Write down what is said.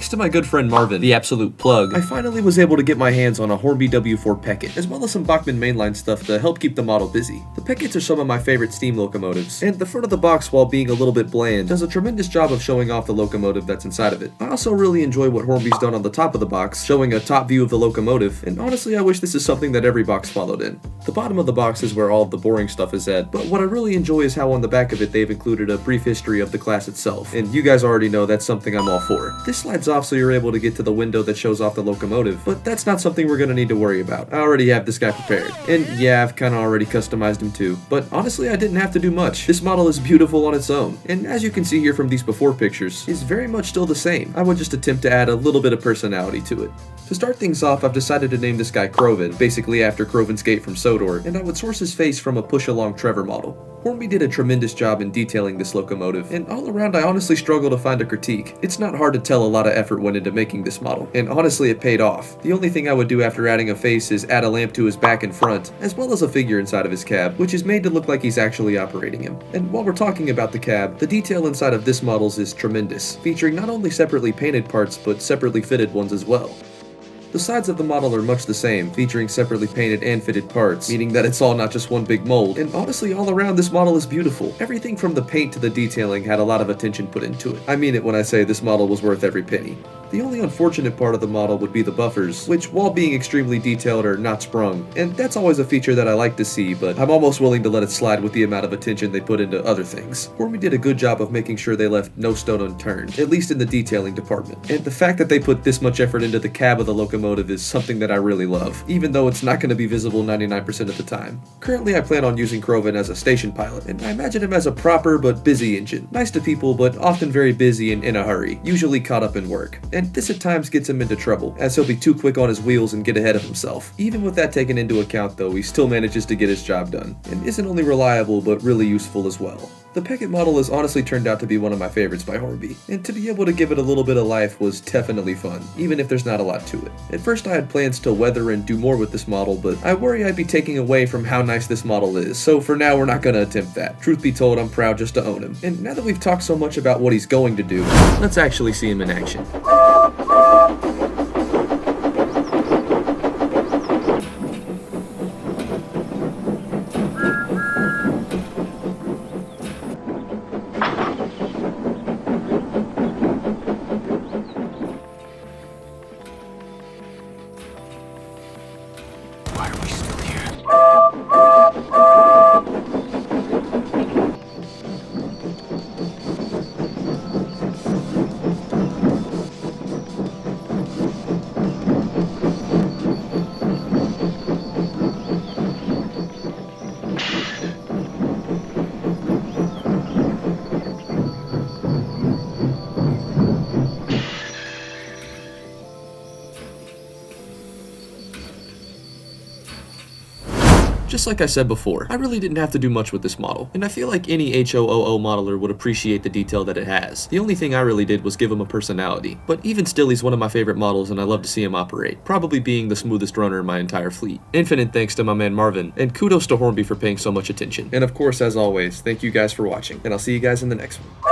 thanks to my good friend Marvin, the absolute plug, I finally was able to get my hands on a Hornby W4 Peckett, as well as some Bachmann mainline stuff to help keep the model busy. The Pecketts are some of my favorite steam locomotives, and the front of the box, while being a little bit bland, does a tremendous job of showing off the locomotive that's inside of it. I also really enjoy what Hornby's done on the top of the box, showing a top view of the locomotive, and honestly I wish this is something that every box followed in. The bottom of the box is where all of the boring stuff is at, but what I really enjoy is how on the back of it they've included a brief history of the class itself, and you guys already know that's something I'm all for. This slides off so you're able to get to the window that shows off the locomotive, but that's not something we're gonna need to worry about. I already have this guy prepared. And yeah, I've kinda already customized him too, but honestly I didn't have to do much. This model is beautiful on its own, and as you can see here from these before pictures, is very much still the same. I would just attempt to add a little bit of personality to it. To start things off, I've decided to name this guy Crovan, basically after Crovan's gate from Sodor, and I would source his face from a push-along Trevor model. Hornby did a tremendous job in detailing this locomotive, and all around I honestly struggle to find a critique. It's not hard to tell a lot of effort went into making this model, and honestly it paid off. The only thing I would do after adding a face is add a lamp to his back and front, as well as a figure inside of his cab, which is made to look like he's actually operating him. And while we're talking about the cab, the detail inside of this model is tremendous, featuring not only separately painted parts, but separately fitted ones as well. The sides of the model are much the same, featuring separately painted and fitted parts, meaning that it's all not just one big mold, and honestly all around this model is beautiful. Everything from the paint to the detailing had a lot of attention put into it. I mean it when I say this model was worth every penny. The only unfortunate part of the model would be the buffers, which while being extremely detailed are not sprung, and that's always a feature that I like to see, but I'm almost willing to let it slide with the amount of attention they put into other things. Hornby did a good job of making sure they left no stone unturned, at least in the detailing department, and the fact that they put this much effort into the cab of the locomotive is something that I really love, even though it's not going to be visible 99% of the time. Currently I plan on using Crovan as a station pilot, and I imagine him as a proper but busy engine. Nice to people, but often very busy and in a hurry, usually caught up in work. And this at times gets him into trouble, as he'll be too quick on his wheels and get ahead of himself. Even with that taken into account though, he still manages to get his job done, and isn't only reliable but really useful as well. The Peckett model has honestly turned out to be one of my favorites by Hornby, and to be able to give it a little bit of life was definitely fun, even if there's not a lot to it. At first I had plans to weather and do more with this model, but I worry I'd be taking away from how nice this model is, so for now we're not gonna attempt that. Truth be told, I'm proud just to own him. And now that we've talked so much about what he's going to do, let's actually see him in action. Why are we still here? Just like I said before, I really didn't have to do much with this model, and I feel like any HOOO modeler would appreciate the detail that it has. The only thing I really did was give him a personality, but even still he's one of my favorite models and I love to see him operate, probably being the smoothest runner in my entire fleet. Infinite thanks to my man Marvin, and kudos to Hornby for paying so much attention. And of course, as always, thank you guys for watching, and I'll see you guys in the next one.